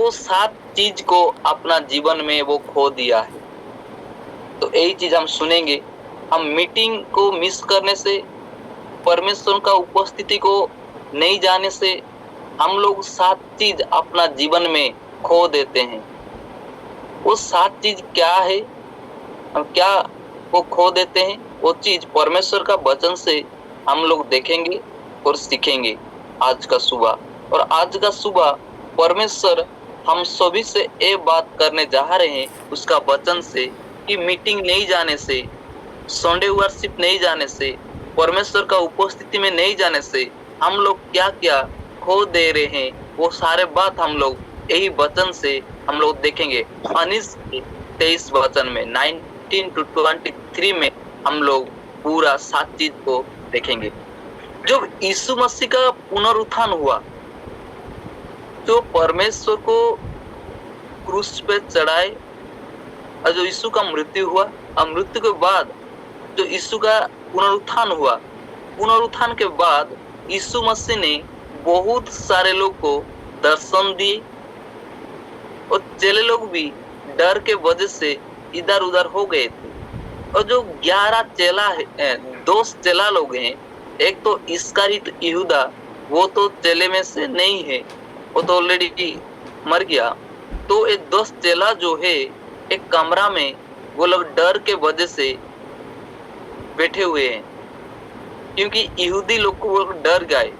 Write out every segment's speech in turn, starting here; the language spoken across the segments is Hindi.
तो 7 चीज को अपना जीवन में वो खो दिया है। तो यही चीज हम सुनेंगे। हम मीटिंग को मिस करने से, परमेश्वर का उपस्थिति को नहीं जाने से हम लोग 7 चीज अपना जीवन में खो देते हैं। वो 7 चीज क्या है, हम क्या वो खो देते हैं, वो चीज परमेश्वर का वचन से हम लोग देखेंगे और सीखेंगे आज का सुबह। और आज का सुबह परमेश्वर हम सभी से ये बात करने जा रहे हैं उसका वचन से, कि मीटिंग नहीं जाने से, संडे वर्शिप नहीं जाने से, परमेश्वर का उपस्थिति में नहीं जाने से हम लोग क्या क्या खो दे रहे हैं, वो सारे बात हम लोग यही वचन से हम लोग देखेंगे। 23 वचन में 19 to 23 में हम लोग पूरा 7 चीज को देखेंगे। जब यीशु मसीह का पुनरुत्थान हुआ, जो परमेश्वर को क्रूस पे चढ़ाए और जो यीशु का मृत्यु हुआ, और मृत्यु के बाद जो यीशु का पुनरुत्थान हुआ, पुनरुत्थान के बाद यीशु मसीह ने बहुत सारे लोग को दर्शन दिए और चेले लोग भी डर के वजह से इधर उधर हो गए थे। और जो 11 चेला है, 2 चेला लोग हैं, एक तो इस्करियोत यहूदा, वो तो चेले में से नहीं है, वो तो ऑलरेडी मर गया। तो ये 10 चेला जो है एक कमरा में वो लोग डर के वजह से बैठे हुए हैं, क्योंकि यहूदी लोग को वो डर गए।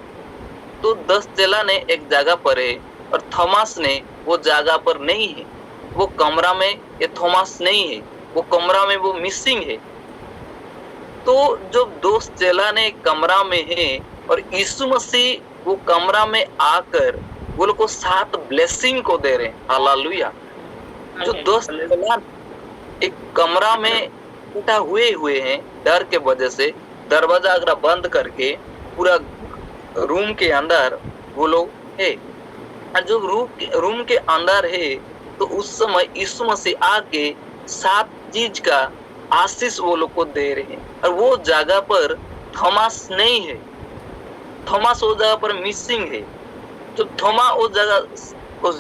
तो 10 चेला ने एक जगह पर है और थॉमस ने वो जगह पर नहीं है, वो कमरा में ये थॉमस नहीं है, वो कमरा में वो मिसिंग है। तो जो 2 चेला ने कमरा में है और यीशु मसीह वो कमरा में आकर वो लोग को 7 ब्लेसिंग को दे रहे हैं। हालेलुया। जो 2 चेला एक कमरा में उठा हुए हैं डर के वजह से, दरवाजा अगर बंद करके पूरा रूम के अंदर वो लोग है, और जो रूम के अंदर है, तो उस समय यीशु मसीह आके 7 चीज का आशीष वो लोग को दे रहे हैं। और वो जगह पर थॉमस नहीं है, थॉमस वो जगह पर मिसिंग है। जो थोमा उस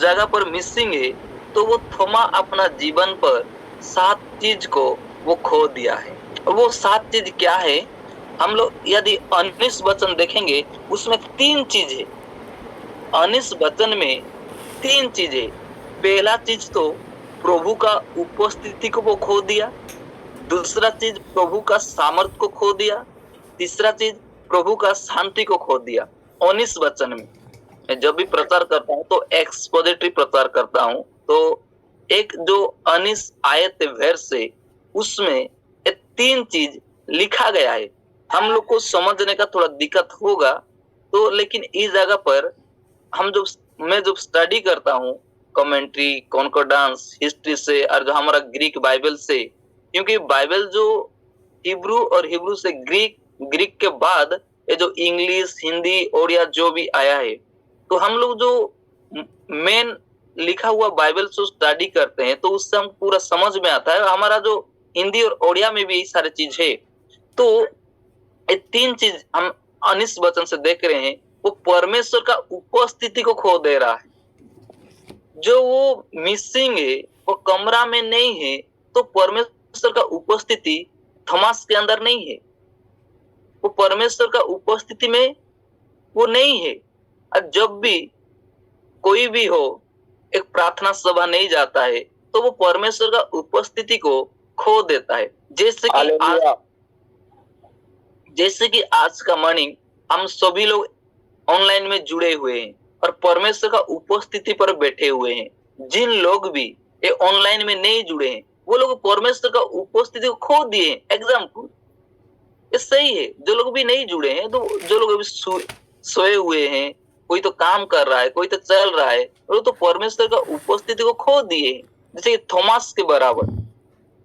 जगह पर मिसिंग है, तो वो थोमा अपना जीवन पर 7 चीज को वो खो दिया है। और वो 7 चीज क्या है, हम लोग यदि 19 वचन देखेंगे उसमें 3 चीज है। 19 वचन में 3 चीज है। पहला चीज तो प्रभु का उपस्थिति को वो खो दिया, दूसरा चीज प्रभु का सामर्थ को खो दिया, तीसरा चीज प्रभु का शांति को खो दिया। 19 वचन में मैं जब भी प्रचार करता हूँ तो एक्सपोजिटरी प्रचार करता हूँ, तो एक जो 19 आयत वर्ष है उसमें ये 3 चीज लिखा गया है। हम लोग को समझने का थोड़ा दिक्कत होगा, तो लेकिन इस जगह पर मैं जब स्टडी करता हूँ कमेंट्री, कॉन्कॉर्डेंस, हिस्ट्री से, और जो हमारा ग्रीक बाइबल से, क्योंकि बाइबल जो हिब्रू और हिब्रू से ग्रीक के बाद ये जो इंग्लिश, हिंदी, ओडिया जो भी आया है, तो हम लोग जो मेन लिखा हुआ बाइबल से स्टडी करते हैं तो उससे हम पूरा समझ में आता है। हमारा जो हिंदी और ओडिया में भी यही सारे चीज है। तो ये 3 चीज हम 19 वचन से देख रहे हैं, वो परमेश्वर का उपस्थिति को खो दे रहा है। जो वो मिसिंग है, वो कमरा में नहीं है, तो परमेश्वर का उपस्थिति थॉमस के अंदर नहीं है, वो परमेश्वर का उपस्थिति में वो नहीं है। और जब भी कोई भी हो एक प्रार्थना सभा नहीं जाता है तो वो परमेश्वर का उपस्थिति को खो देता है। जैसे कि आज का मॉर्निंग हम सभी लोग ऑनलाइन में जुड़े हुए हैं और परमेश्वर का उपस्थिति पर बैठे हुए हैं। जिन लोग भी ये ऑनलाइन में नहीं जुड़े हैं वो लोग परमेश्वर का उपस्थिति को खो दिए हैं। एग्जाम्पल ये सही है। जो लोग भी नहीं जुड़े हैं, तो जो लोग अभी सोए हुए हैं, कोई तो काम कर रहा है, कोई तो चल रहा है, वो तो परमेश्वर का उपस्थिति को खो दिए हैं, जैसे थॉमस के बराबर।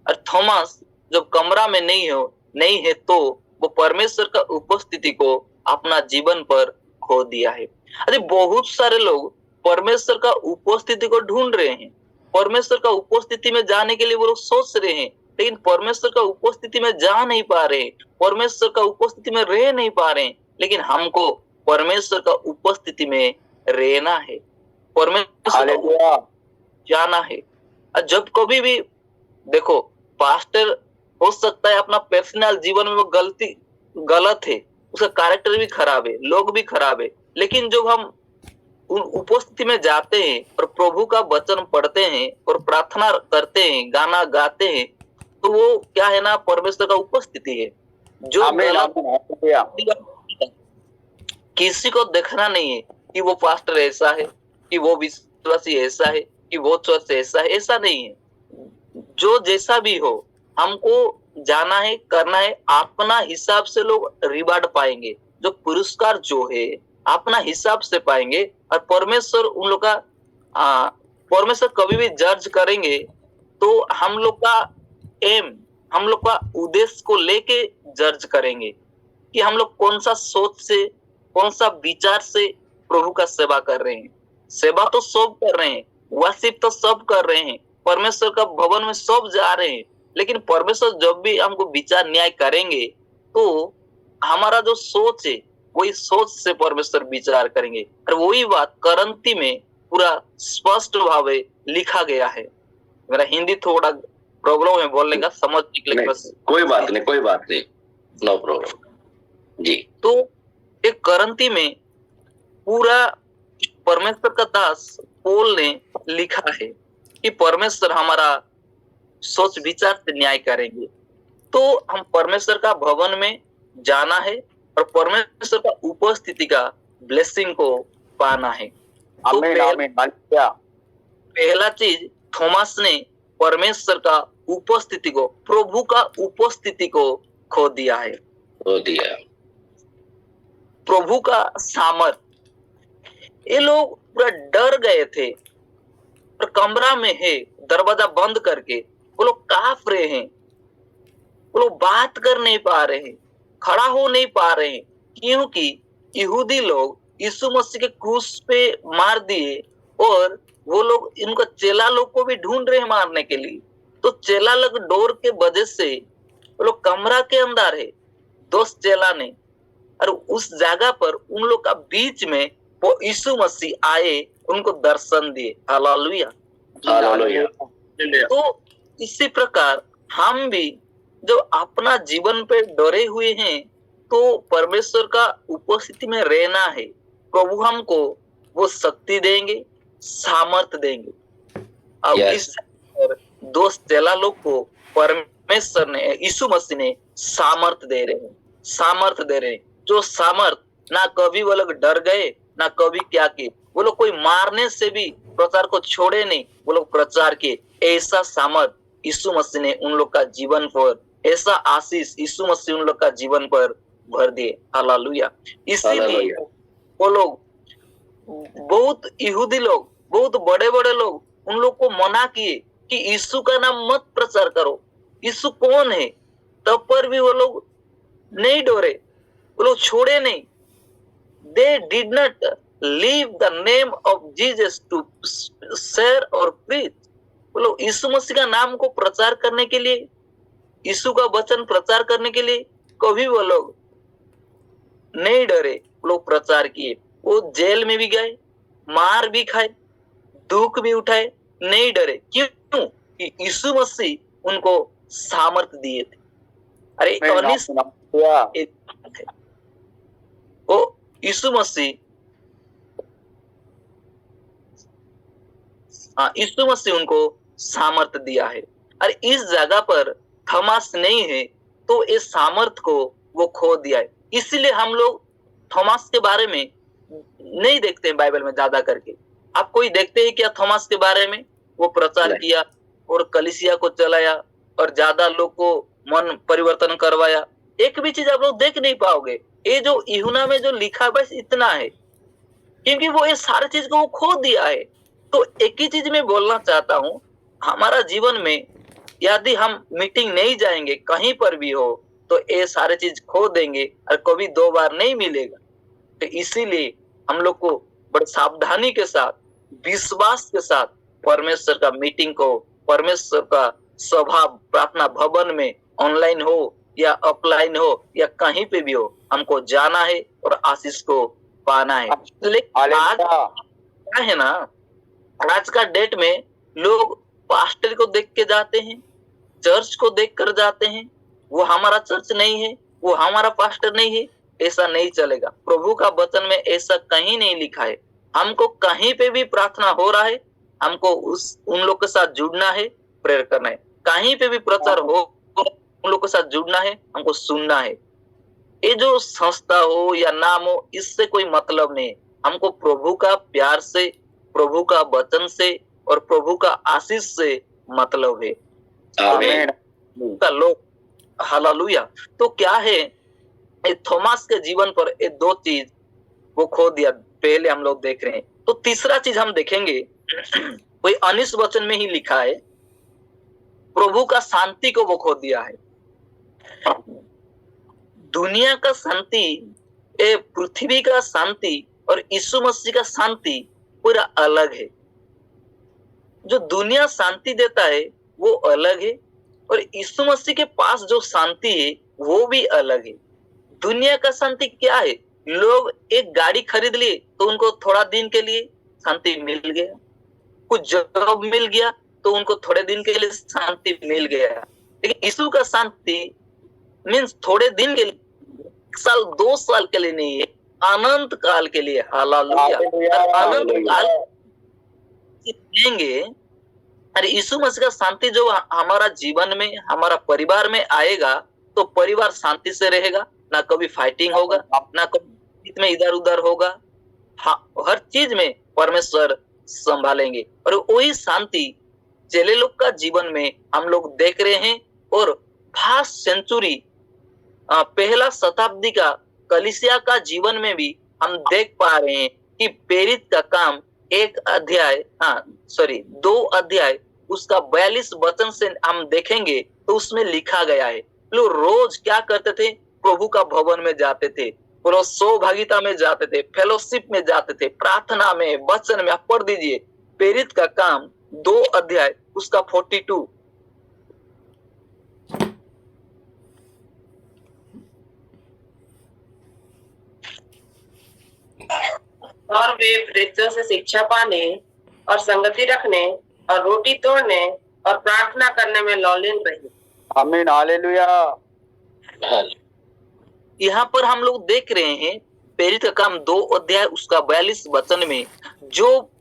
और थॉमस जब कमरा में नहीं है तो वो परमेश्वर का उपस्थिति को अपना जीवन पर खो दिया है। अरे बहुत सारे लोग परमेश्वर का उपस्थिति को ढूंढ रहे हैं, परमेश्वर का उपस्थिति में जाने के लिए वो लोग सोच रहे हैं, लेकिन परमेश्वर का उपस्थिति में जा नहीं पा रहे, परमेश्वर का उपस्थिति में रह नहीं पा रहे। लेकिन हमको परमेश्वर का उपस्थिति में रहना है, परमेश्वर को हालेलुया। जाना है। और जब कभी भी देखो, पास्टर हो सकता है अपना पर्सनल जीवन में वो गलत है, उसका कैरेक्टर भी खराब है, लोग भी खराब है, लेकिन जब हम उपस्थिति में जाते हैं और प्रभु का वचन पढ़ते हैं और प्रार्थना करते हैं, गाना गाते हैं, तो वो क्या है ना, परमेश्वर का उपस्थिति है। जो आमीन, गलत आमीन, हालेलुया। किसी को देखना नहीं है कि वो पास्टर ऐसा है, कि वो विश्वासी ऐसा है, कि वो चर्च ऐसा है, ऐसा नहीं है। जो जैसा भी हो, हमको जाना है, करना है, अपना हिसाब से लोग रिवार्ड पाएंगे। जो पुरस्कार जो है अपना हिसाब से पाएंगे। और परमेश्वर उन लोग का परमेश्वर कभी भी जज करेंगे तो हम लोग का एम, हम लोग का उद्देश्य को लेके जज करेंगे कि हम लोग कौन सा सोच से, कौन सा विचार से प्रभु का सेवा कर रहे हैं। सेवा तो सब कर रहे हैं, वर्शिप तो सब कर रहे हैं, परमेश्वर का भवन में सब जा रहे हैं, लेकिन परमेश्वर जब भी हमको विचार न्याय करेंगे तो हमारा जो सोच है वही सोच से परमेश्वर विचार करेंगे। और वही बात करंती में पूरा स्पष्ट भाव लिखा गया है। मेरा हिंदी थोड़ा प्रॉब्लम है बोलने का, समझ निकले बस। कोई बात नहीं, कोई बात नहीं, नो प्रॉब्लम जी। तो एक करंती में पूरा परमेश्वर का दास पौल ने लिखा है कि परमेश्वर हमारा सोच विचार से न्याय करेंगे। तो हम परमेश्वर का भवन में जाना है और परमेश्वर का उपस्थिति का ब्लेसिंग को पाना है। तो आमीन, आमीन, हालेलुया। पहला चीज, थॉमस ने परमेश्वर का उपस्थिति को, प्रभु का उपस्थिति को खो दिया है। खो दिया। प्रभु का सामर्थ, ये लोग पूरा डर गए थे और कमरा में है, दरवाजा बंद करके वो लोग कांप रहे हैं, वो लोग बात कर नहीं पा रहे हैं, खड़ा हो नहीं पा रहे हैं, क्योंकि यहूदी लोग यीशु मसीह के क्रूस पे मार दिए और वो लोग इनका चेला लोग को भी ढूंढ रहे हैं मारने के लिए। तो चेला लोग डोर के वजह से वो लोग कमरा के अंदर है, दोस्त चेला ने, और उस जगह पर उन लोग का बीच में वो यीशु मसीह आए, उनको दर्शन दिए। Hallelujah, hallelujah. तो इसी प्रकार हम भी जो अपना जीवन पे डरे हुए हैं, तो परमेश्वर का उपस्थिति में रहना है। प्रभु हमको वो शक्ति देंगे, सामर्थ देंगे। अब इस दोस्त चेला लोग को परमेश्वर ने, यीशु मसीह ने सामर्थ दे रहे हैं, सामर्थ दे रहे हैं। जो सामर्थ, ना कभी वो लोग डर गए, ना कभी क्या किए, वो लोग कोई मारने से भी प्रचार को छोड़े नहीं, वो लोग प्रचार किए। ऐसा सामर्थ यीशु मसीह ने उन लोग का जीवन पर, ऐसा आशीष यीशु मसीह उन लोग का जीवन पर भर दिए। हालेलुया। इसीलिए वो लोग, बहुत यहूदी लोग, बहुत बड़े बड़े लोग उन लोग को मना किए कि यीशु का नाम मत प्रचार करो, यीशु कौन है, तब पर भी वो लोग नहीं डरे, वो लोग छोड़े नहीं। They did not leave the name of Jesus to share or preach. वो लोग यीशु मसीह का नाम को प्रचार करने के लिए, यीशु का वचन प्रचार करने के लिए कभी वो लोग नहीं डरे, वो लोग प्रचार किए। वो जेल में भी गए, मार भी खाए, दुख भी उठाए, नहीं डरे। क्यों? कि यीशु मसीह उनको सामर्थ दिए थे। अरे वो यीशु मसीह, यीशु मसीह उनको सामर्थ दिया है। और इस जगह पर थॉमस नहीं है तो इस सामर्थ को वो खो दिया है। इसीलिए हम लोग थॉमस के बारे में नहीं देखते हैं बाइबल में ज्यादा करके। आप कोई देखते हैं क्या थॉमस के बारे में? वो प्रचार किया और कलीसिया को चलाया और ज्यादा लोग को मन परिवर्तन करवाया। एक भी चीज आप लोग देख नहीं पाओगे। ये जो यूहन्ना में जो लिखा बस इतना है, क्योंकि वो ये सारी चीज को वो खो दिया है। तो एक ही चीज मैं बोलना चाहता हूँ, हमारा जीवन में यदि हम मीटिंग नहीं जाएंगे कहीं पर भी हो तो ये सारे चीज खो देंगे और कभी दो बार नहीं मिलेगा। तो इसीलिए हम लोग को बड़ी सावधानी के साथ, विश्वास के साथ परमेश्वर का मीटिंग को, परमेश्वर का सभा प्रार्थना भवन में ऑनलाइन हो या ऑफलाइन हो या कहीं पे भी हो, हमको जाना है और आशीष को पाना है। लेकिन आज क्या है ना, आज का डेट में लोग पास्टर को देख के जाते हैं, चर्च को देख कर जाते हैं, वो हमारा चर्च नहीं है, वो हमारा पास्टर नहीं है। ऐसा नहीं चलेगा। प्रभु का वचन में ऐसा कहीं नहीं लिखा है। हमको कहीं पे भी प्रार्थना हो रहा है, हमको उन लोग के साथ जुड़ना है, प्रेयर करना है। कहीं पे भी प्रचार हो, उन लोग के साथ जुड़ना है, हमको सुनना है। ये जो संस्था हो या नाम हो, इससे कोई मतलब नहीं है। हमको प्रभु का प्यार से, प्रभु का वचन से और प्रभु का आशीष से मतलब है। आमीन। का लोग हालेलुया। तो क्या है, थॉमस के जीवन पर ये दो चीज वो खो दिया, पहले हम लोग देख रहे हैं। तो तीसरा चीज हम देखेंगे, कोई 19 वचन में ही लिखा है, प्रभु का शांति को वो खो दिया है। दुनिया का शांति, ये पृथ्वी का शांति और यीशु मसीह का शांति पूरा अलग है। जो दुनिया शांति देता है वो अलग है, और यीशु मसीह के पास जो शांति है वो भी अलग है। दुनिया का शांति क्या है? लोग एक गाड़ी खरीद लिए तो उनको थोड़ा दिन के लिए शांति मिल गया, कुछ जॉब मिल गया तो उनको थोड़े दिन के लिए शांति मिल गया। लेकिन यीशु का शांति मीन्स थोड़े दिन के लिए, साल 2 साल के लिए नहीं है, अनंत काल के लिए। हालेलुया। अनंत काल लेंगे। अरे यीशु मसीह का शांति जो हमारा जीवन में, हमारा परिवार में आएगा तो परिवार शांति से रहेगा, ना कभी फाइटिंग होगा, ना कभी में इधर उधर होगा। हर चीज में परमेश्वर संभालेंगे। और वही शांति चेले लोग का जीवन में हम लोग देख रहे हैं। और फर्स्ट सेंचुरी, पहला शताब्दी का कलीसिया का जीवन में भी हम देख पा रहे हैं कि प्रेरित का काम 2 अध्याय उसका 42 वचन से हम देखेंगे तो उसमें लिखा गया है, लोग रोज क्या करते थे? प्रभु का भवन में जाते थे, सहभागिता में जाते थे, फेलोशिप में जाते थे, प्रार्थना में, वचन में। आप पढ़ दीजिए प्रेरित का काम 2 अध्याय उसका 42। और वे प्रेरितों से शिक्षा पाने और संगति रखने और रोटी तोड़ने और प्रार्थना करने में लौलीन रहे। आमीन। हालेलुया। यहाँ पर हम लोग देख रहे हैं प्रेरित का काम 2 अध्याय उसका 42 वचन में जो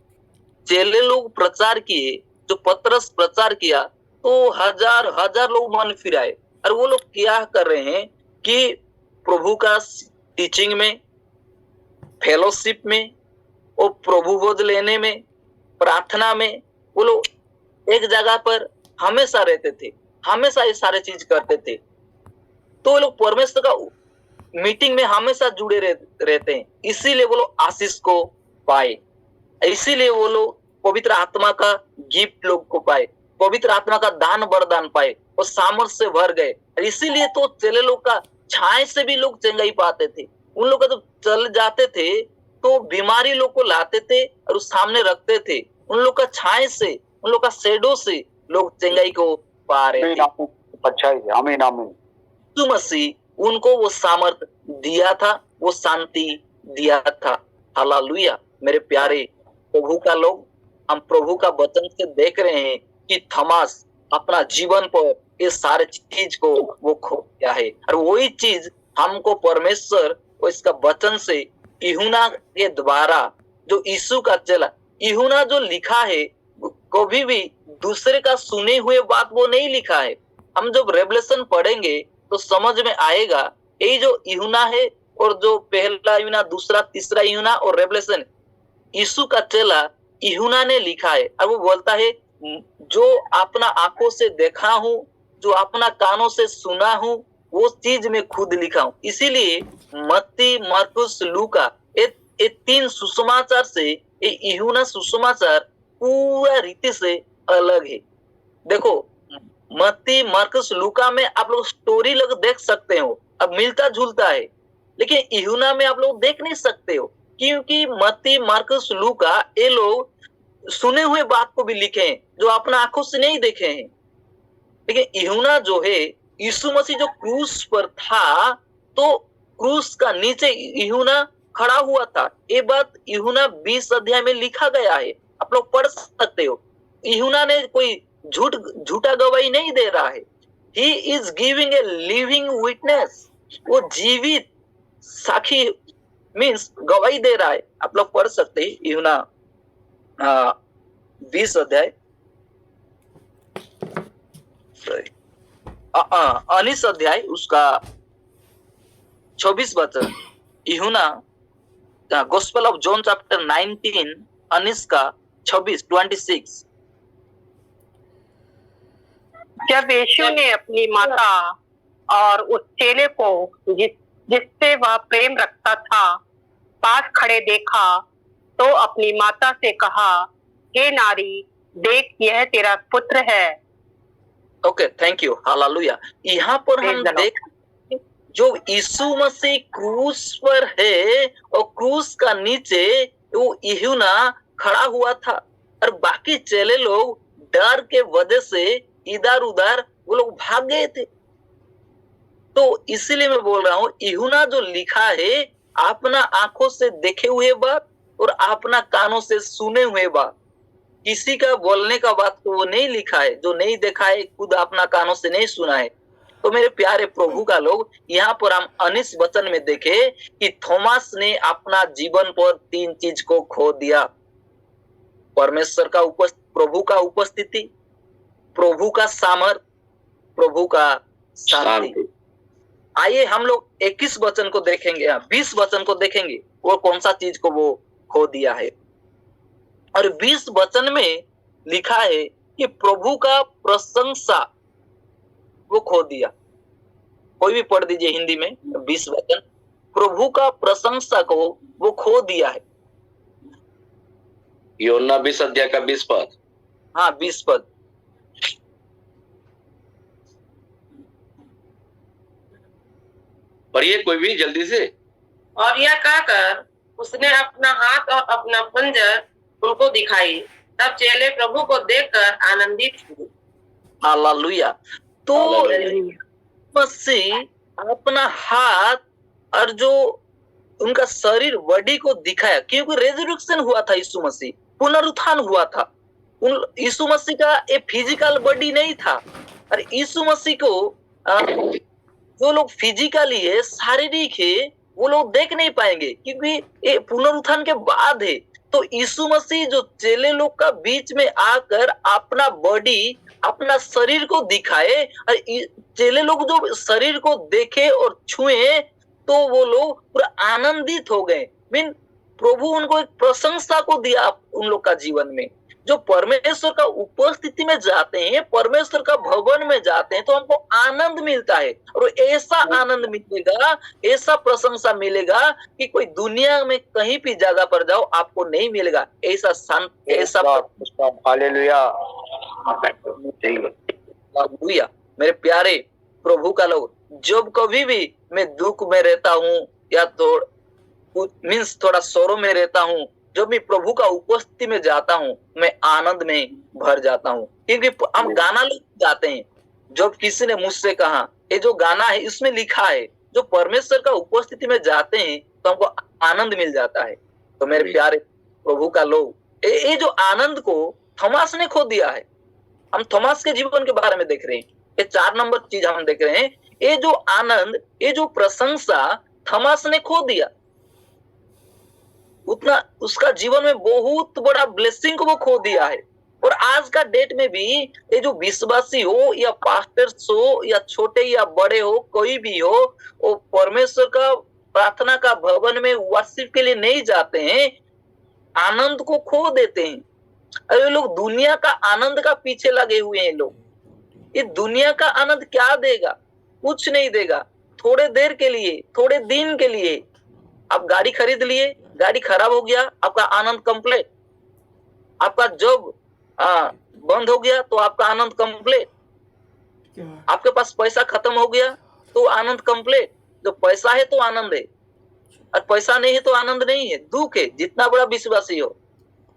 चेले लोग प्रचार किए, जो पतरस प्रचार किया, तो हजार लोग मन फिराए। और वो लोग क्या कर रहे हैं कि प्रभु का टीचिंग में, फेलोशिप में और प्रभु बोध लेने में, प्रार्थना में, वो लोग एक जगह पर हमेशा रहते थे, हमेशा ये सारे चीज करते थे। तो वो लोग परमेश्वर का मीटिंग में हमेशा जुड़े रहते हैं, इसीलिए वो लोग आशीष को पाए, इसीलिए वो लोग पवित्र आत्मा का गिफ्ट लोग को पाए, पवित्र आत्मा का दान वरदान पाए और सामर्थ से भर गए। इसीलिए तो चेले लोग का छाए से भी लोग चंगाई पाते थे। उन लोग का जब चल जाते थे तो बीमारी लोग को लाते थे और सामने रखते थे। उन लोग का छाए से, उन लोग का शेडो से लोग चंगाई को पा रहे थे। अच्छा है। आमीन आमीन। यीशु मसीह उनको वो सामर्थ दिया था, वो शांति दिया था। हालेलुया। मेरे प्यारे प्रभु का लोग, हम प्रभु का वचन से देख रहे हैं कि थॉमस अपना जीवन पर ये सारे चीज को वो खो गया है। और वही चीज हमको परमेश्वर को इसका वचन से यूहन्ना के द्वारा, जो यीशु का चेला, यूहन्ना जो लिखा है कभी भी दूसरे का सुने हुए बात वो नहीं लिखा है। हम जब रेवलेशन पढ़ेंगे तो समझ में आएगा ये जो यूहन्ना है और जो पहला यूहन्ना, दूसरा, तीसरा यूहन्ना और रेवलेशन, यीशु का चेला यूहन्ना ने लिखा है। और वो बोलता है जो अपना आंखों से देखा हूँ, जो अपना कानों से सुना हूँ, वो चीज मैं खुद लिखा हूँ। इसीलिए मत्ती, मार्कुस, लूका, ये 3 सुसमाचार से ये यूहन्ना सुसमाचार पूरा रीति से अलग है। देखो मत्ती, मार्कुस, लूका में आप लोग स्टोरी लोग देख सकते हो, अब मिलता जुलता है, लेकिन यूहन्ना में आप लोग देख नहीं सकते हो, क्योंकि मत्ती, मार्कुस, लूका ये लोग सुने हुए बात को भी लिखे हैं जो अपना आंखों से नहीं देखे हैं। लेकिन यूहन्ना जो है, यीशु मसीह जो क्रूस पर था तो क्रूस का नीचे यूहन्ना खड़ा हुआ था। ये बात यूहन्ना 20 अध्याय में लिखा गया है। आप लोग पढ़ सकते हो। यूहन्ना ने कोई झूठा गवाही नहीं दे रहा है। He is giving a living witness, वो जीवित साक्षी मीन्स गवाही दे रहा है। आप लोग पढ़ सकते हैं यूहन्ना 20 अध्याय 19 अध्याय उसका 24 वचन। यूहन्ना गॉस्पेल ऑफ जॉन चैप्टर 19 19 का 26 जब यीशु ने अपनी माता और उस चेले को जिससे वह प्रेम रखता था पास खड़े देखा तो अपनी माता से कहा, हे नारी, देख यह तेरा पुत्र है। Okay, thank you, hallelujah. यहाँ पर हम देख जो यीशु मसीह क्रूस पर है और क्रूस का नीचे वो यूहन्ना खड़ा हुआ था और बाकी चेले लोग डर के वजह से इधर उधर वो लोग भाग गए थे। तो इसीलिए मैं बोल रहा हूँ, यूहन्ना जो लिखा है अपना आंखों से देखे हुए बात और अपना कानों से सुने हुए बात, किसी का बोलने का बात को वो नहीं लिखा है, जो नहीं देखा है, खुद अपना कानों से नहीं सुना है। तो मेरे प्यारे प्रभु का लोग, यहाँ पर हम 19 वचन में देखे कि थॉमस ने अपना जीवन पर 3 चीज को खो दिया। परमेश्वर का प्रभु का उपस्थिति, प्रभु का सामर्थ, प्रभु का शांति। आइए हम लोग 21 वचन को देखेंगे, 20 वचन को देखेंगे, वो कौन सा चीज को वो खो दिया है। और 20 वचन में लिखा है कि प्रभु का प्रशंसा वो खो दिया। कोई भी पढ़ दीजिए हिंदी में 20 वचन। प्रभु का प्रशंसा को वो खो दिया है। यूहन्ना 20 अध्याय का 20 पद। हाँ, 20 पद। पढ़िए कोई भी जल्दी से। और यह कहकर उसने अपना हाथ और अपना खंजर उनको दिखाई। तब चेले प्रभु को देखकर आनंदित हुए। हालेलुया। तो मसीह अपना हाथ और जो उनका शरीर बॉडी को दिखाया, क्योंकि रेजरेक्शन हुआ था, यीशु मसीह पुनरुत्थान हुआ था। यीशु मसीह का एक फिजिकल बॉडी नहीं था। और यीशु मसीह को जो लोग फिजिकली है, शारीरिक है, वो लोग देख नहीं पाएंगे क्योंकि ये पुनरुत्थान के बाद है। तो यीशु मसीह जो चेले लोग का बीच में आकर अपना बॉडी, अपना शरीर को दिखाए, और चेले लोग जो शरीर को देखे और छुए तो वो लोग पूरा आनंदित हो गए। मीन प्रभु उनको एक प्रशंसा को दिया उन लोग का जीवन में। जो परमेश्वर का उपस्थिति में जाते हैं, परमेश्वर का भवन में जाते हैं, तो हमको आनंद मिलता है। और ऐसा आनंद मिलेगा, ऐसा प्रशंसा मिलेगा कि कोई दुनिया में कहीं भी जगह पर जाओ आपको नहीं मिलेगा। ऐसा शांत, ऐसा हालेलुया। हालेलुया। मेरे प्यारे प्रभु का लोग, जब कभी भी मैं दुख में रहता हूँ या थोड़ा सौरों में रहता हूँ, जब मैं प्रभु का उपस्थिति में जाता हूँ, मैं आनंद में भर जाता हूँ। क्योंकि हम गाना गाते हैं। जब किसी ने मुझसे कहा, ये जो गाना है इसमें लिखा है, जो परमेश्वर का उपस्थिति में जाते हैं तो हमको आनंद मिल जाता है। तो मेरे प्यारे प्रभु का लोग, ये जो आनंद को थॉमस ने खो दिया है। हम थॉमस के जीवन के बारे में देख रहे हैं। ये 4 नंबर चीज हम देख रहे हैं। ये जो आनंद, ये जो प्रशंसा थॉमस ने खो दिया, उतना उसका जीवन में बहुत बड़ा ब्लेसिंग को वो खो दिया है। और आज का डेट में भी ये जो विश्वासी हो या पास्टर्स हो या छोटे या बड़े हो, कोई भी हो, वो परमेश्वर का प्रार्थना का भवन में वर्शिप के लिए नहीं जाते हैं, आनंद को खो देते हैं। अरे लोग दुनिया का आनंद का पीछे लगे हुए हैं। लोग ये दुनिया का आनंद क्या देगा? कुछ नहीं देगा। थोड़े देर के लिए, थोड़े दिन के लिए आप गाड़ी खरीद लिए, गाड़ी खराब हो गया, आपका आनंद कंप्लीट। आपका जॉब बंद हो गया तो आपका आनंद कंप्लीट। आपके पास पैसा खत्म हो गया तो आनंद कंप्लीट। जो पैसा है तो आनंद है, और पैसा नहीं है तो आनंद नहीं है, दुख है, जितना बड़ा विश्वासी हो।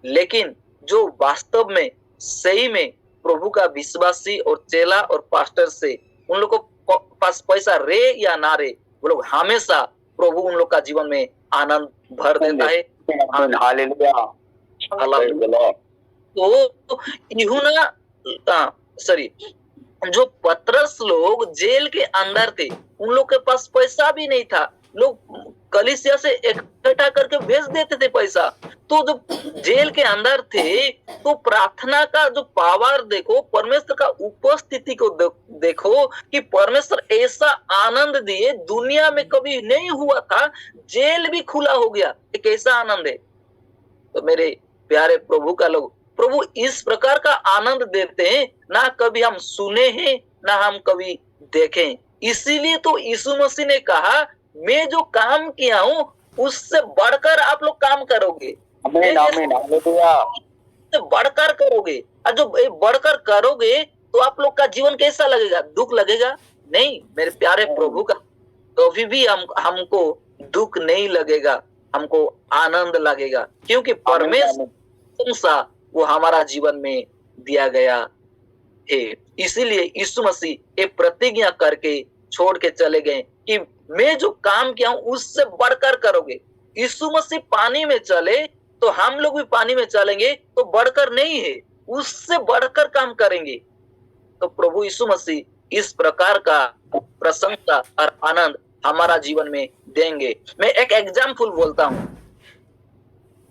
लेकिन जो वास्तव में सही में प्रभु का विश्वासी और चेला और पास्टर से, उन लोग को पास पैसा रहे या ना रहे, वो लोग हमेशा प्रभु उन लोग का जीवन में आनंद भर देता है। हालेलुया। तो यूहन्ना सॉरी जो पतरस लोग जेल के अंदर थे, उन लोग के पास पैसा भी नहीं था, लोग कलीसिया से इकट्ठा करके भेज देते थे पैसा। तो जो जेल के अंदर थे, तो प्रार्थना का जो पावर देखो, परमेश्वर का उपस्थिति को देखो कि परमेश्वर ऐसा आनंद दिए, दुनिया में कभी नहीं हुआ था। जेल भी खुला हो गया, एक ऐसा आनंद है। तो मेरे प्यारे प्रभु का लोग, प्रभु इस प्रकार का आनंद देते हैं, ना कभी हम सुने हैं ना हम कभी देखें। इसीलिए तो यीशु मसीह ने कहा, मैं जो काम किया हूं उससे बढ़कर आप लोग काम करोगे, आमीन आमीन हालेलुया। उससे बढ़कर करोगे। और जो बढ़कर करोगे तो आप लोग का जीवन कैसा लगेगा? दुख लगेगा? नहीं मेरे प्यारे प्रभु का, कभी भी हमको दुख नहीं लगेगा, हमको आनंद लगेगा, क्योंकि परमेश्वर वो हमारा जीवन में दिया गया है। इसीलिए यीशु मसीह एक प्रतिज्ञा करके छोड़ के चले गए कि मैं जो काम किया हूं उससे बढ़कर करोगे। यीशु मसीह पानी में चले तो हम लोग भी पानी में चलेंगे, तो बढ़कर नहीं है, उससे बढ़कर काम करेंगे। तो प्रभु यीशु मसीह इस प्रकार का प्रशंसा और आनंद हमारा जीवन में देंगे। मैं एक एग्जाम्पल बोलता हूं।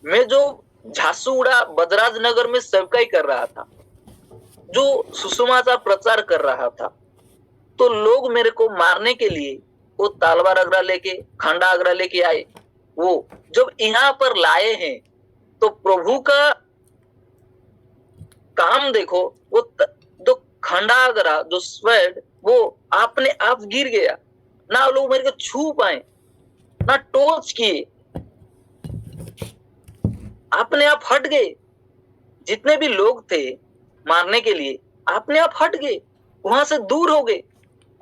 मैं जो झारसुगुड़ा बजराज नगर में सेवकाई कर रहा था, जो सुसमाचार प्रचार कर रहा था, तो लोग मेरे को मारने के लिए वो तलवार अगरा लेके, खंडा अगरा लेके आए। वो जब यहाँ पर लाए हैं तो प्रभु का काम देखो, वो जो खंडा अगरा, जो स्वर्ड, वो अपने आप गिर गया, ना लोग मेरे को छू पाए, ना टोच किए, अपने आप हट गए। जितने भी लोग थे मारने के लिए, अपने आप हट गए, वहां से दूर हो गए।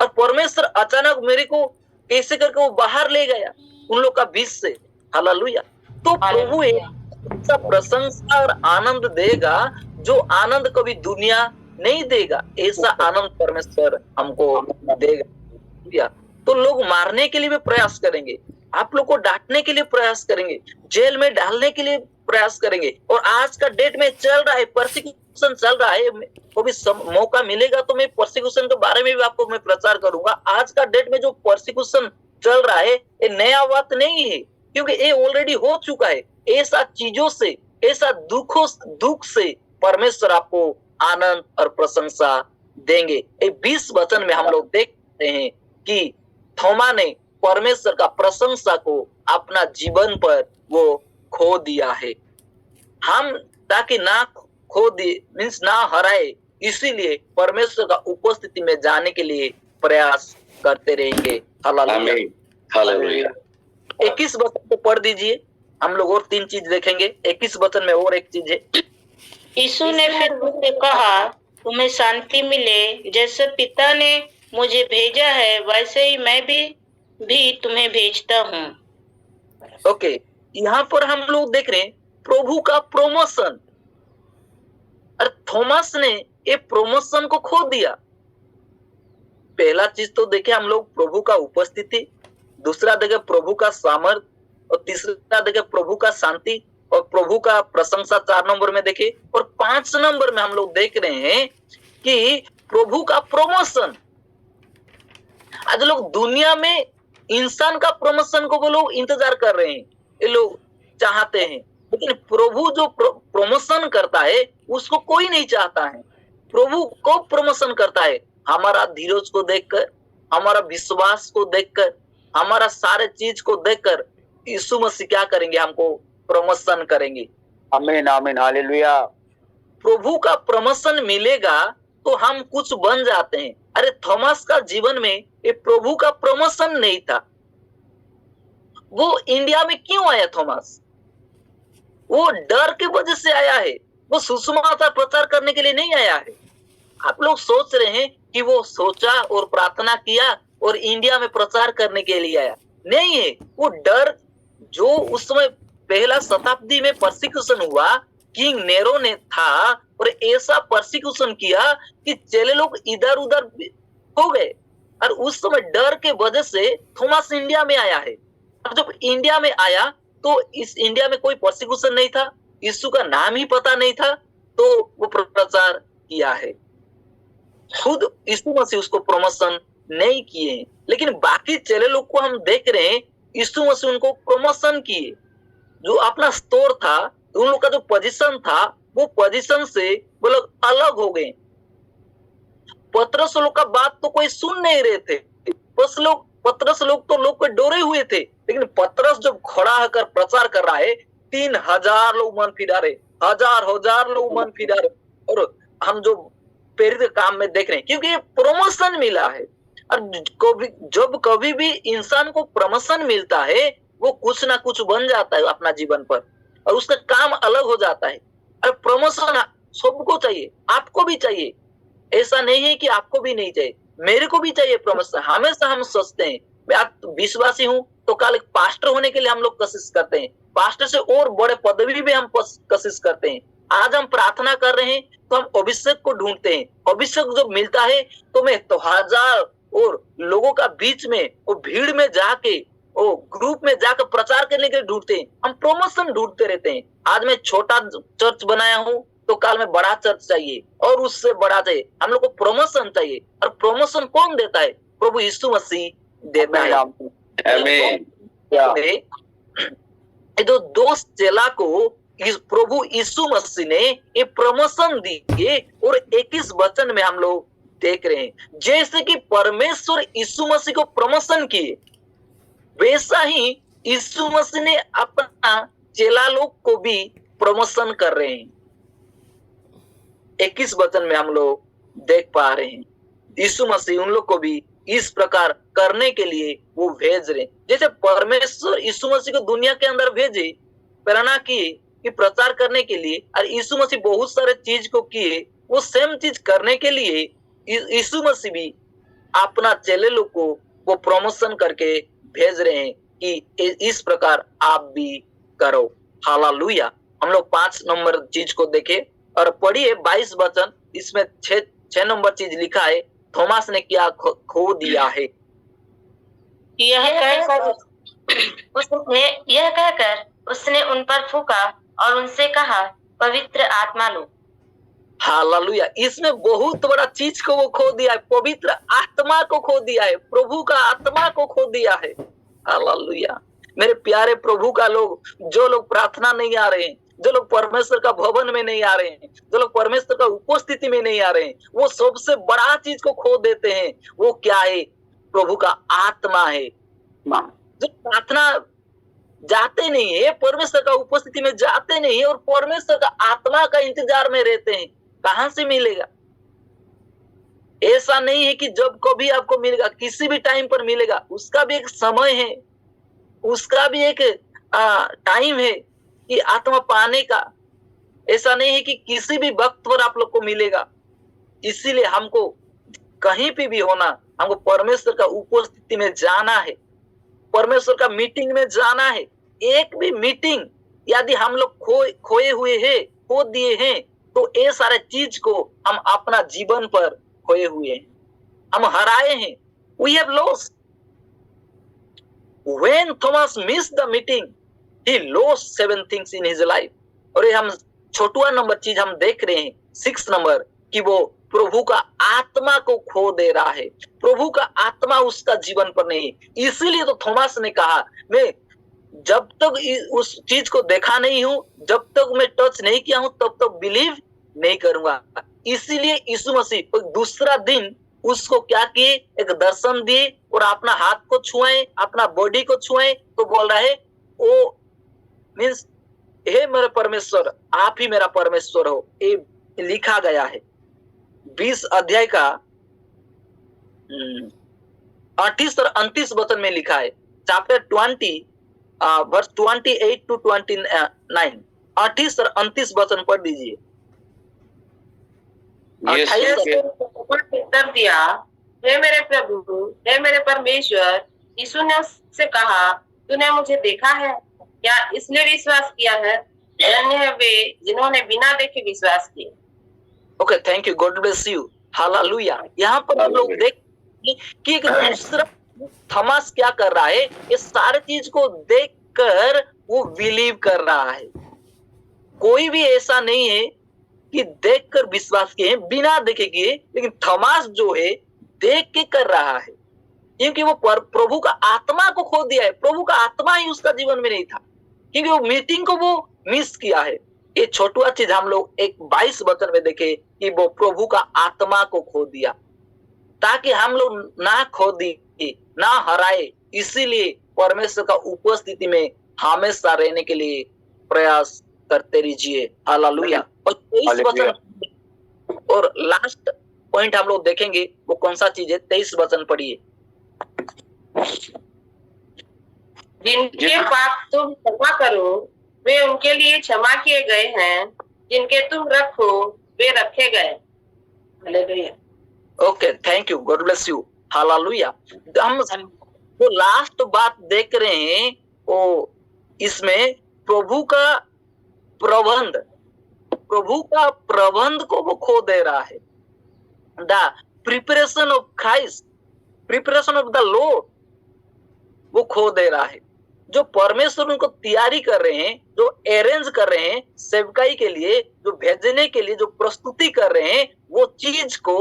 और परमेश्वर अचानक मेरे को कैसे करके वो बाहर ले गया उन लोग का बीच से। हालेलुया। तो प्रभु ऐसा प्रशंसा और आनंद देगा जो आनंद कभी दुनिया नहीं देगा, ऐसा आनंद परमेश्वर हमको देगा। तो लोग मारने के लिए भी प्रयास करेंगे, आप लोग को डांटने के लिए प्रयास करेंगे, जेल में डालने के लिए प्रयास करेंगे। और आज का डेट में चल रहा है, परसिक्यूशन चल रहा है। वो भी मौका मिलेगा तो मैं परसिक्यूशन के बारे में भी आपको मैं प्रचार करूंगा। आज का डेट में जो परसिक्यूशन चल रहा है, ये नया बात नहीं है, क्योंकि ये ऑलरेडी हो चुका है। ऐसा चीजों से, ऐसा दुख से परमेश्वर आपको आनंद और प्रशंसा देंगे। 20 वचन में हम लोग देखते हैं कि थोमा ने परमेश्वर का प्रशंसा को अपना जीवन पर वो खो दिया है। हम ताकि ना खो दिए, मीन्स ना हराए, इसीलिए परमेश्वर का उपस्थिति में जाने के लिए प्रयास करते रहेंगे। हालेलुया। 21 वचन को पढ़ दीजिए, हम लोग और 3 चीज देखेंगे। 21 वचन में और एक चीज है। यीशु ने फिर मुझसे कहा, तुम्हें शांति मिले, जैसे पिता ने मुझे भेजा है वैसे ही मैं भी तुम्हें भेजता हूँ। ओके, यहाँ पर हम लोग देख रहे हैं प्रभु का प्रमोशन। और थॉमस ने ये प्रमोशन को खो दिया। पहला चीज तो देखे हम लोग प्रभु का उपस्थिति, दूसरा देखे प्रभु का सामर्थ, और तीसरा देखे प्रभु का शांति, और प्रभु का प्रशंसा 4 नंबर में देखे, और 5 नंबर में हम लोग देख रहे हैं कि प्रभु का प्रमोशन। आज लोग दुनिया में इंसान का प्रमोशन को वो लोग इंतजार कर रहे हैं, ये लोग चाहते हैं, लेकिन प्रभु जो प्रमोशन करता है उसको कोई नहीं चाहता है। प्रभु को प्रमोशन करता है हमारा धीरज को देखकर, हमारा विश्वास को देखकर, हमारा सारे चीज को देखकर यीशु मसीह क्या करेंगे? हमको प्रमोशन करेंगे। आमीन आमीन हालेलुया। प्रभु का प्रमोशन मिलेगा तो हम कुछ बन जाते हैं। अरे थॉमस का जीवन में ये प्रभु का प्रमोशन नहीं था। वो इंडिया में क्यों आया थॉमस? वो डर की वजह से आया है, वो सुसमाचार प्रचार करने के लिए नहीं आया है। आप लोग सोच रहे हैं कि वो सोचा और प्रार्थना किया और इंडिया में प्रचार करने के लिए आया, नहीं है। वो डर जो उस समय पहला शताब्दी में परसिक्यूशन हुआ, किंग नेरो ने था, और ऐसा परसिक्यूशन किया कि चेले लोग इधर उधर हो गए। और उस समय डर के वजह से थॉमस इंडिया में आया है। और जब इंडिया में आया तो इस इंडिया में कोई परसिक्यूशन नहीं था, यीशु का नाम ही पता नहीं था, तो वो प्रचार किया है। खुद यीशु मसीह उसको प्रमोशन नहीं किए, लेकिन बाकी चेले लोग को हम देख रहे हैं यीशु मसीह उनको प्रमोशन किए। जो अपना स्टोर था, उन लोग का जो पोजीशन था, वो पोजीशन से वो लोग अलग हो गए। पतरस लोग का बात तो कोई सुन नहीं रहे थे। पतरस लोग तो लोग को डरे हुए थे, लेकिन पतरस जब खड़ा होकर प्रचार कर रहा है, 3000 लोग मन फिरा रहे, हजार लोग मन फिरा रहे। और हम जो प्रेरित काम में देख रहे हैं, क्योंकि प्रमोशन मिला है। और जब कभी भी इंसान को प्रमोशन मिलता है, वो कुछ ना कुछ बन जाता है अपना जीवन पर, और उसका काम अलग हो जाता है। और प्रमोशन सबको चाहिए, आपको भी चाहिए। ऐसा नहीं है कि आपको भी नहीं चाहिए, मेरे को भी चाहिए प्रमोशन। हमेशा हम सोचते हैं मैं आज विश्वासी हूं तो कल एक पास्टर होने के लिए हम लोग कोशिश करते हैं, पास्टर से और बड़े पदवी भी हम कोशिश करते हैं। आज हम प्रार्थना कर रहे हैं तो हम अभिषेक को ढूंढते हैं। अभिषेक जब मिलता है तो मैं तो हजार और लोगों का बीच में, वो भीड़ में जाके, वो ग्रुप में जाकर प्रचार करने के लिए ढूंढते हैं। हम प्रमोशन ढूंढते रहते हैं। आज मैं छोटा चर्च बनाया हूं तो कल में बड़ा चर्च चाहिए और उससे बड़ा चाहिए। हम लोग को प्रमोशन चाहिए, और प्रमोशन कौन देता है? प्रभु यीशु मसीह देता है। आमीन। जो दोस्त चेला को इस प्रभु यीशु मसीह ने ये प्रमोशन दिए, और 21 वचन में हम लोग देख रहे हैं जैसे कि परमेश्वर यीशु मसीह को प्रमोशन किए, वैसा ही यीशु मसीह ने अपना चेला लोग को भी प्रमोशन कर रहे हैं। 21 वचन में हम लोग देख पा रहे हैं यीशु मसीह उन लोग को भी इस प्रकार करने के लिए वो भेज रहे। जैसे परमेश्वर यीशु मसीह को दुनिया के अंदर भेजे, प्रेरणा किए कि प्रचार करने के लिए, और यीशु मसीह बहुत सारे चीज को किए, वो सेम चीज करने के लिए यीशु मसीह भी अपना चेले लोग को वो प्रमोशन करके भेज रहे हैं कि इस प्रकार आप भी करो। हालेलुया। हम लोग 5 नंबर चीज को देखे और पढ़िए 22 वचन। इसमें 6 नंबर चीज लिखा है, थॉमस ने क्या खो दिया है। यह कहकर उसने उन पर फूंका और उनसे कहा, पवित्र आत्मा लो। हालेलुया। इसमें बहुत बड़ा चीज को वो खो दिया है, पवित्र आत्मा को खो दिया है, प्रभु का आत्मा को खो दिया है। हालेलुया। मेरे प्यारे प्रभु का लोग, जो लोग प्रार्थना नहीं आ रहे हैं, जो लोग परमेश्वर का भवन में नहीं आ रहे हैं, जो लोग परमेश्वर का उपस्थिति में नहीं आ रहे हैं, वो सबसे बड़ा चीज को खो देते हैं। वो क्या है? प्रभु का आत्मा है। जो प्रार्थना जाते नहीं है, परमेश्वर का उपस्थिति में जाते नहीं है, और परमेश्वर का आत्मा का इंतजार में रहते हैं, कहां से मिलेगा? ऐसा नहीं है कि जब कभी आपको मिलेगा, किसी भी टाइम पर मिलेगा। उसका भी एक समय है, उसका भी एक टाइम है कि आत्मा पाने का। ऐसा नहीं है कि किसी भी वक्त पर आप लोग को मिलेगा। इसीलिए हमको कहीं भी होना, हमको परमेश्वर का उपस्थिति में जाना है, परमेश्वर का मीटिंग में जाना है। एक भी मीटिंग यदि हम लोग खोए हुए हैं, खो दिए हैं, तो ये सारे चीज को हम अपना जीवन पर खोए हुए हैं, हम हराए हैं। We have lost. When Thomas missed the meeting, he lost 7 things in his life. और ये हम छोटुआ नंबर चीज हम देख रहे हैं 6 नंबर, कि वो प्रभु का आत्मा को खो दे रहा है। प्रभु का आत्मा उसका जीवन पर नहीं। इसीलिए तो थॉमस ने कहा, मैं जब तक उस चीज को देखा नहीं हूं, जब तक मैं टच नहीं किया हूं, तब तक बिलीव नहीं करूंगा। इसीलिए यीशु मसीह दूसरा दिन उसको क्या किए? एक दर्शन दिए, और अपना हाथ को छुए, अपना बॉडी को छुए, तो बोल रहा है, ओ मीन्स हे मेरे परमेश्वर, आप ही मेरा परमेश्वर हो। ये लिखा गया है 20 अध्याय का 38 और 29 वचन में लिखा है। चैप्टर 20 वर्स 28 to 29, 38 और 29 वचन पढ़ दीजिए। उत्तर दिया, हे मेरे प्रभु, हे मेरे परमेश्वर। यीशु ने उससे कहा, तूने मुझे देखा है, क्या इसलिए विश्वास किया है? धन्य है वे जिन्होंने बिना देखे विश्वास किया। Okay, thank you, God bless you. Hallelujah. यहाँ पर हम लोग देख कि एक दूसरा थॉमस क्या कर रहा है, ये सारे चीज को देखकर वो बिलीव कर रहा है। कोई भी ऐसा नहीं है कि देखकर विश्वास किए हैं, बिना देखे किए। लेकिन थॉमस जो है देख के कर रहा है, क्योंकि वो प्रभु का आत्मा को खो दिया है। प्रभु का आत्मा ही उसका जीवन में नहीं था, क्योंकि वो मीटिंग को वो मिस किया है। ये छोटा चीज हम लोग एक 22 वचन में देखे कि वो प्रभु का आत्मा को खो दिया, ताकि हम लोग ना खो दिए, ना हराए। इसीलिए परमेश्वर का उपस्थिति में हमेशा रहने के लिए प्रयास करते रहिए। हालेलुया। और 23 वचन और लास्ट पॉइंट हम लोग देखेंगे, वो कौन सा चीज है। 23 वचन पढ़िए। जिनके पाप तुम क्षमा करो वे उनके लिए क्षमा किए गए हैं, जिनके तुम रखो वे रखे गए। Hallelujah. Okay, thank you, God bless you. Hallelujah. हम वो लास्ट बात देख रहे हैं, वो इसमें प्रभु का प्रबंध को वो खो दे रहा है। The preparation of Christ, preparation of the Lord वो खो दे रहा है। जो परमेश्वर उनको तैयारी कर रहे हैं, जो अरेंज कर रहे हैं सेवकाई के लिए, जो भेजने के लिए जो प्रस्तुति कर रहे हैं, वो चीज को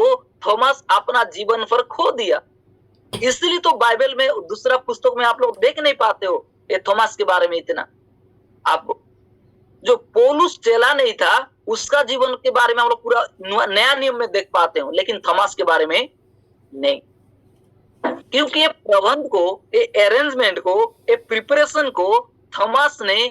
थॉमस अपना जीवन पर खो दिया। इसलिए तो बाइबल में दूसरा पुस्तक में आप लोग देख नहीं पाते हो ये थॉमस के बारे में इतना। आप जो पौलुस चेला नहीं था, उसका जीवन के बारे में हम लोग पूरा नया नियम में देख पाते हो, लेकिन थॉमस के बारे में नहीं। क्योंकि ये प्रबंध को, ये अरेंजमेंट को, ये प्रिपरेशन को थॉमस ने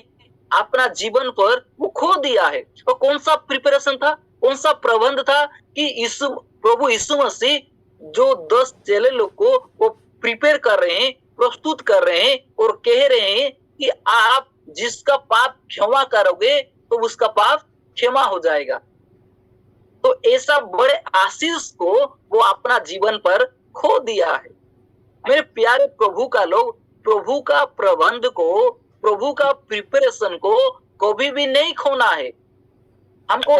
अपना जीवन पर वो खो दिया है। और कौन सा प्रिपरेशन था, कौन सा प्रबंध था कि प्रभु यीशु मसीह जो 10 चेले लोग को वो प्रिपेयर कर रहे हैं, प्रस्तुत कर रहे हैं और कह रहे हैं कि आप जिसका पाप क्षमा करोगे तो उसका पाप क्षमा हो जाएगा। तो ऐसा बड़े आशीष को वो अपना जीवन पर खो दिया है। मेरे प्यारे प्रभु का लोग, प्रभु का प्रबंध को, प्रभु का प्रिपरेशन को कभी भी नहीं खोना है। हमको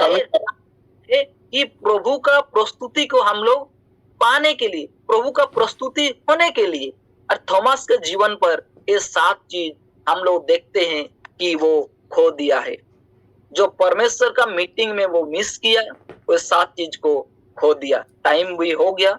कि प्रभु का प्रस्तुति को हम लोग पाने के लिए, प्रभु का प्रस्तुति होने के लिए, और थॉमस के जीवन पर ये 7 चीज हम लोग देखते हैं कि वो खो दिया है। जो परमेश्वर का मीटिंग में वो मिस किया, वो 7 चीज को खो दिया। टाइम भी हो गया,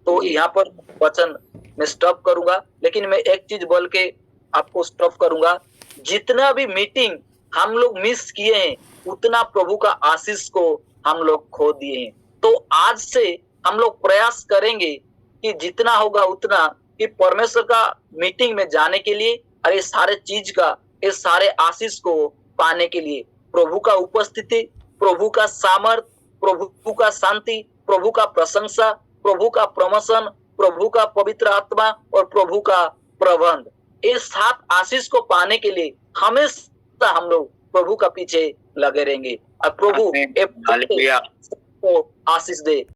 तो यहाँ पर वचन मैं स्टॉप करूंगा, लेकिन मैं एक चीज बोल के आपको स्टॉप करूंगा। जितना भी मीटिंग हम लोग मिस किए हैं, उतना प्रभु का आशीष को हम लोग खो दिए हैं। तो आज से हम लोग प्रयास करेंगे कि जितना होगा उतना, कि परमेश्वर का मीटिंग में जाने के लिए और ये सारे चीज का, ये सारे आशीष को पाने के लिए, प्रभु का उपस्थिति, प्रभु का सामर्थ, प्रभु का शांति, प्रभु का प्रशंसा, प्रभु का प्रमोशन, प्रभु का पवित्र आत्मा और प्रभु का प्रबंध, ये 7 आशीष को पाने के लिए हमेशा हम लोग प्रभु का पीछे लगे रहेंगे। और प्रभु को आशीष दे।